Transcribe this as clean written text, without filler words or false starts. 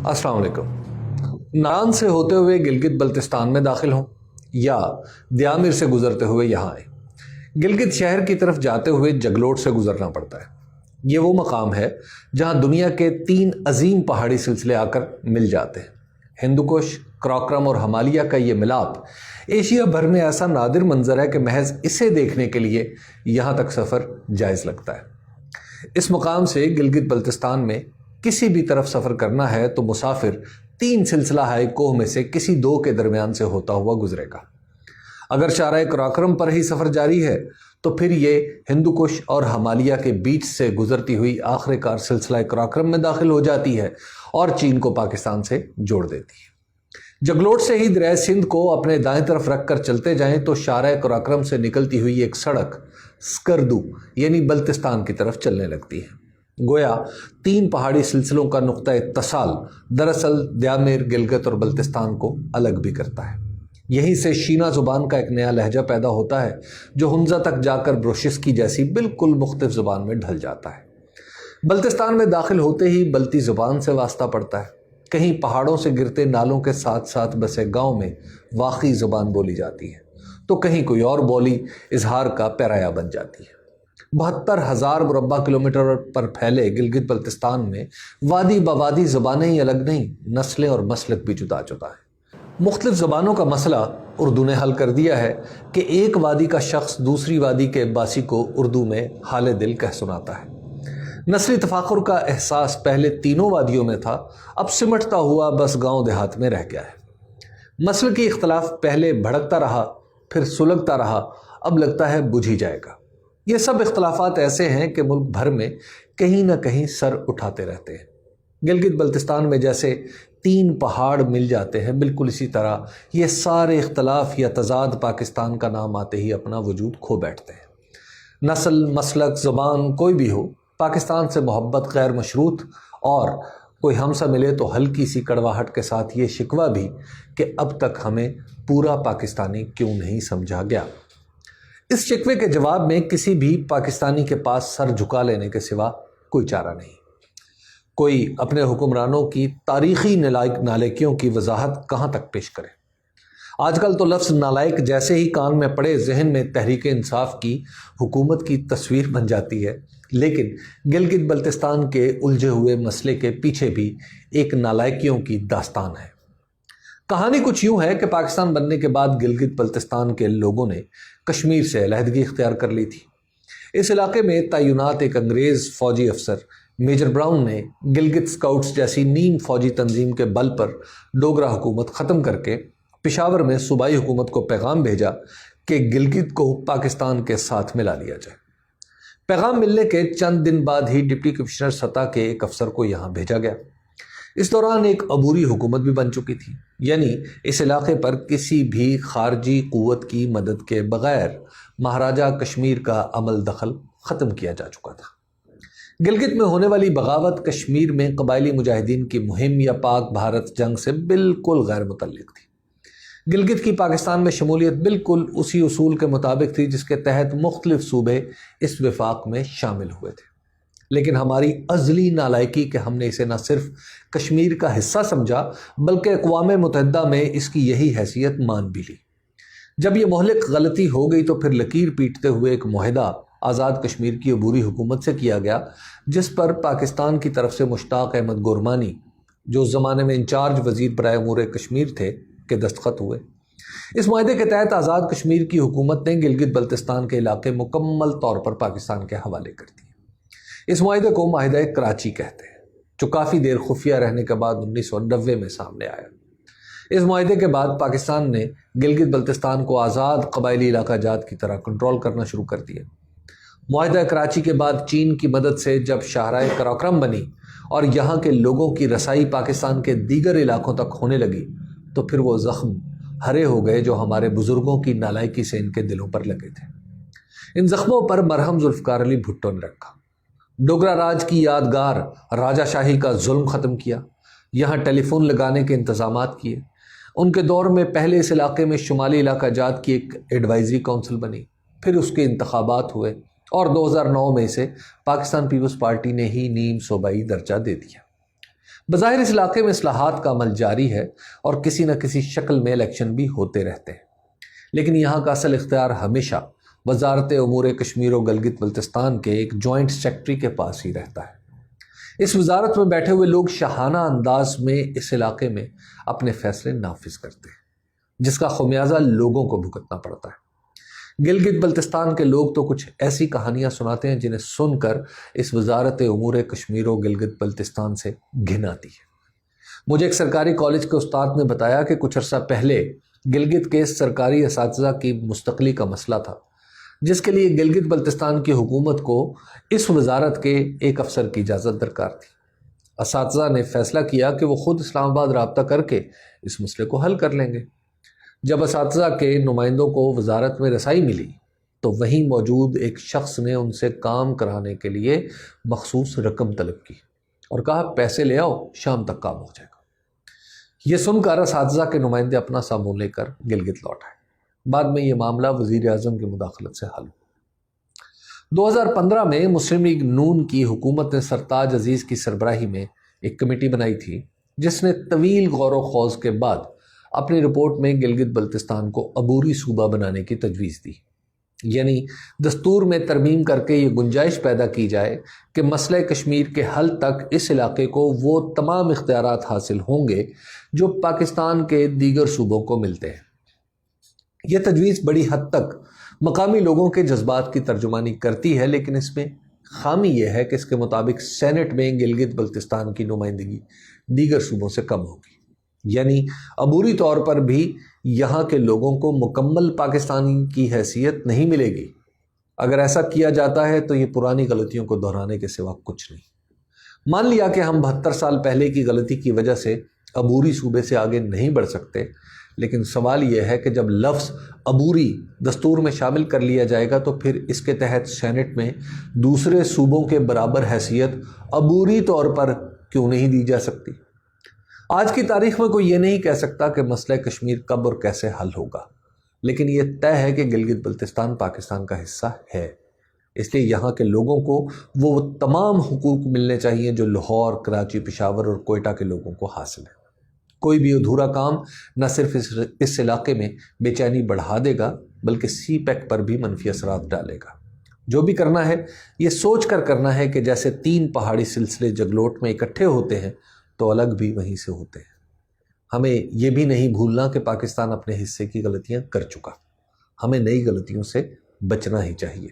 السلام علیکم۔ نان سے ہوتے ہوئے گلگت بلتستان میں داخل ہوں یا دیامر سے گزرتے ہوئے یہاں آئیں، گلگت شہر کی طرف جاتے ہوئے جگلوٹ سے گزرنا پڑتا ہے۔ یہ وہ مقام ہے جہاں دنیا کے 3 عظیم پہاڑی سلسلے آ کر مل جاتے ہیں۔ ہندوکش، کراکرم اور ہمالیہ کا یہ ملاپ ایشیا بھر میں ایسا نادر منظر ہے کہ محض اسے دیکھنے کے لیے یہاں تک سفر جائز لگتا ہے۔ اس مقام سے گلگت بلتستان میں کسی بھی طرف سفر کرنا ہے تو مسافر 3 سلسلہ ہائے کوہ میں سے کسی 2 کے درمیان سے ہوتا ہوا گزرے گا۔ اگر شاہراہ کراکرم پر ہی سفر جاری ہے تو پھر یہ ہندوکش اور ہمالیہ کے بیچ سے گزرتی ہوئی آخر کار سلسلہ کراکرم میں داخل ہو جاتی ہے اور چین کو پاکستان سے جوڑ دیتی ہے۔ جگلوٹ سے ہی دریائے سندھ کو اپنے دائیں طرف رکھ کر چلتے جائیں تو شاہراہ کراکرم سے نکلتی ہوئی ایک سڑک سکردو یعنی بلتستان کی طرف چلنے لگتی ہے۔ گویا 3 پہاڑی سلسلوں کا نقطہ اتصال دراصل دیامر، گلگت اور بلتستان کو الگ بھی کرتا ہے۔ یہیں سے شینا زبان کا ایک نیا لہجہ پیدا ہوتا ہے جو ہنزا تک جا کر بروشسکی جیسی بالکل مختلف زبان میں ڈھل جاتا ہے۔ بلتستان میں داخل ہوتے ہی بلتی زبان سے واسطہ پڑتا ہے۔ کہیں پہاڑوں سے گرتے نالوں کے ساتھ ساتھ بسے گاؤں میں واقعی زبان بولی جاتی ہے تو کہیں کوئی اور بولی اظہار کا پیرایا بن جاتی ہے۔ 72,000 مربع کلومیٹر پر پھیلے گلگت بلتستان میں وادی بوادی زبانیں ہی الگ نہیں، نسلیں اور مسلک بھی جدا جدا ہیں۔ مختلف زبانوں کا مسئلہ اردو نے حل کر دیا ہے کہ ایک وادی کا شخص دوسری وادی کے باسی کو اردو میں حال دل کہہ سناتا ہے۔ نسلی تفاخر کا احساس پہلے تینوں وادیوں میں تھا، اب سمٹتا ہوا بس گاؤں دیہات میں رہ گیا ہے۔ مسلکی اختلاف پہلے بھڑکتا رہا، پھر سلگتا رہا، اب لگتا ہے بجھ ہی جائے گا۔ یہ سب اختلافات ایسے ہیں کہ ملک بھر میں کہیں نہ کہیں سر اٹھاتے رہتے ہیں۔ گلگت بلتستان میں جیسے 3 پہاڑ مل جاتے ہیں، بالکل اسی طرح یہ سارے اختلاف یا تضاد پاکستان کا نام آتے ہی اپنا وجود کھو بیٹھتے ہیں۔ نسل، مسلک، زبان کوئی بھی ہو، پاکستان سے محبت غیر مشروط، اور کوئی ہم سا ملے تو ہلکی سی کڑواہٹ کے ساتھ یہ شکوہ بھی کہ اب تک ہمیں پورا پاکستانی کیوں نہیں سمجھا گیا۔ اس شکوے کے جواب میں کسی بھی پاکستانی کے پاس سر جھکا لینے کے سوا کوئی چارہ نہیں۔ کوئی اپنے حکمرانوں کی تاریخی نالائکیوں کی وضاحت کہاں تک پیش کرے؟ آج کل تو لفظ نالائک جیسے ہی کان میں پڑے ذہن میں تحریک انصاف کی حکومت کی تصویر بن جاتی ہے، لیکن گلگت بلتستان کے الجھے ہوئے مسئلے کے پیچھے بھی ایک نالائکیوں کی داستان ہے۔ کہانی کچھ یوں ہے کہ پاکستان بننے کے بعد گلگت بلتستان کے لوگوں نے کشمیر سے علیحدگی اختیار کر لی تھی۔ اس علاقے میں تعینات ایک انگریز فوجی افسر میجر براؤن نے گلگت سکاؤٹس جیسی نیم فوجی تنظیم کے بل پر ڈوگرا حکومت ختم کر کے پشاور میں صوبائی حکومت کو پیغام بھیجا کہ گلگت کو پاکستان کے ساتھ ملا لیا جائے۔ پیغام ملنے کے چند دن بعد ہی ڈپٹی کمشنر سطح کے ایک افسر کو یہاں بھیجا گیا۔ اس دوران ایک عبوری حکومت بھی بن چکی تھی، یعنی اس علاقے پر کسی بھی خارجی قوت کی مدد کے بغیر مہاراجہ کشمیر کا عمل دخل ختم کیا جا چکا تھا۔ گلگت میں ہونے والی بغاوت کشمیر میں قبائلی مجاہدین کی مہم یا پاک بھارت جنگ سے بالکل غیر متعلق تھی۔ گلگت کی پاکستان میں شمولیت بالکل اسی اصول کے مطابق تھی جس کے تحت مختلف صوبے اس وفاق میں شامل ہوئے تھے، لیکن ہماری ازلی نالائکی کہ ہم نے اسے نہ صرف کشمیر کا حصہ سمجھا بلکہ اقوام متحدہ میں اس کی یہی حیثیت مان بھی لی۔ جب یہ مہلک غلطی ہو گئی تو پھر لکیر پیٹتے ہوئے ایک معاہدہ آزاد کشمیر کی عبوری حکومت سے کیا گیا، جس پر پاکستان کی طرف سے مشتاق احمد گورمانی، جو اس زمانے میں انچارج وزیر برائے امور کشمیر تھے، کے دستخط ہوئے۔ اس معاہدے کے تحت آزاد کشمیر کی حکومت نے گلگت بلتستان کے علاقے مکمل طور پر پاکستان کے حوالے کر دیے۔ اس معاہدے کو معاہدہ کراچی کہتے ہیں، جو کافی دیر خفیہ رہنے کے بعد 1990 میں سامنے آیا۔ اس معاہدے کے بعد پاکستان نے گلگت بلتستان کو آزاد قبائلی علاقہ جات کی طرح کنٹرول کرنا شروع کر دیا۔ معاہدہ کراچی کے بعد چین کی مدد سے جب شاہراہ کراکرم بنی اور یہاں کے لوگوں کی رسائی پاکستان کے دیگر علاقوں تک ہونے لگی تو پھر وہ زخم ہرے ہو گئے جو ہمارے بزرگوں کی نالائکی سے ان کے دلوں پر لگے تھے۔ ان زخموں پر مرہم ذوالفقار علی بھٹو نے رکھا۔ ڈوگرا راج کی یادگار راجہ شاہی کا ظلم ختم کیا، یہاں ٹیلی فون لگانے کے انتظامات کیے۔ ان کے دور میں پہلے اس علاقے میں شمالی علاقہ جات کی ایک ایڈوائزری کونسل بنی، پھر اس کے انتخابات ہوئے اور 2009 میں اسے پاکستان پیپلز پارٹی نے ہی نیم صوبائی درجہ دے دیا۔ بظاہر اس علاقے میں اصلاحات کا عمل جاری ہے اور کسی نہ کسی شکل میں الیکشن بھی ہوتے رہتے ہیں، لیکن یہاں کا اصل اختیار ہمیشہ وزارت امور کشمیر و گلگت بلتستان کے ایک جوائنٹ سیکرٹری کے پاس ہی رہتا ہے۔ اس وزارت میں بیٹھے ہوئے لوگ شاہانہ انداز میں اس علاقے میں اپنے فیصلے نافذ کرتے ہیں، جس کا خمیازہ لوگوں کو بھگتنا پڑتا ہے۔ گلگت بلتستان کے لوگ تو کچھ ایسی کہانیاں سناتے ہیں جنہیں سن کر اس وزارت امور کشمیر و گلگت بلتستان سے گھن آتی ہے۔ مجھے ایک سرکاری کالج کے استاد نے بتایا کہ کچھ عرصہ پہلے گلگت کے سرکاری اساتذہ کی مستقلی کا مسئلہ تھا، جس کے لیے گلگت بلتستان کی حکومت کو اس وزارت کے ایک افسر کی اجازت درکار تھی۔ اساتذہ نے فیصلہ کیا کہ وہ خود اسلام آباد رابطہ کر کے اس مسئلے کو حل کر لیں گے۔ جب اساتذہ کے نمائندوں کو وزارت میں رسائی ملی تو وہیں موجود ایک شخص نے ان سے کام کرانے کے لیے مخصوص رقم طلب کی اور کہا پیسے لے آؤ، شام تک کام ہو جائے گا۔ یہ سن کر اساتذہ کے نمائندے اپنا سا منہ لے کر گلگت لوٹ آئے۔ بعد میں یہ معاملہ وزیر اعظم کی مداخلت سے حل ہوا۔ 2015 میں مسلم لیگ نون کی حکومت نے سرتاج عزیز کی سربراہی میں ایک کمیٹی بنائی تھی، جس نے طویل غور و خوض کے بعد اپنی رپورٹ میں گلگت بلتستان کو عبوری صوبہ بنانے کی تجویز دی، یعنی دستور میں ترمیم کر کے یہ گنجائش پیدا کی جائے کہ مسئلہ کشمیر کے حل تک اس علاقے کو وہ تمام اختیارات حاصل ہوں گے جو پاکستان کے دیگر صوبوں کو ملتے ہیں۔ یہ تجویز بڑی حد تک مقامی لوگوں کے جذبات کی ترجمانی کرتی ہے، لیکن اس میں خامی یہ ہے کہ اس کے مطابق سینٹ میں گلگت بلتستان کی نمائندگی دیگر صوبوں سے کم ہوگی، یعنی عبوری طور پر بھی یہاں کے لوگوں کو مکمل پاکستانی کی حیثیت نہیں ملے گی۔ اگر ایسا کیا جاتا ہے تو یہ پرانی غلطیوں کو دہرانے کے سوا کچھ نہیں۔ مان لیا کہ ہم 72 سال پہلے کی غلطی کی وجہ سے عبوری صوبے سے آگے نہیں بڑھ سکتے، لیکن سوال یہ ہے کہ جب لفظ عبوری دستور میں شامل کر لیا جائے گا تو پھر اس کے تحت سینٹ میں دوسرے صوبوں کے برابر حیثیت عبوری طور پر کیوں نہیں دی جا سکتی؟ آج کی تاریخ میں کوئی یہ نہیں کہہ سکتا کہ مسئلہ کشمیر کب اور کیسے حل ہوگا، لیکن یہ طے ہے کہ گلگت بلتستان پاکستان کا حصہ ہے، اس لیے یہاں کے لوگوں کو وہ تمام حقوق ملنے چاہیے جو لاہور، کراچی، پشاور اور کوئٹہ کے لوگوں کو حاصل ہے۔ کوئی بھی ادھورا کام نہ صرف اس علاقے میں بے چینی بڑھا دے گا بلکہ سی پیک پر بھی منفی اثرات ڈالے گا۔ جو بھی کرنا ہے یہ سوچ کر کرنا ہے کہ جیسے 3 پہاڑی سلسلے جگلوٹ میں اکٹھے ہوتے ہیں تو الگ بھی وہیں سے ہوتے ہیں۔ ہمیں یہ بھی نہیں بھولنا کہ پاکستان اپنے حصے کی غلطیاں کر چکا، ہمیں نئی غلطیوں سے بچنا ہی چاہیے۔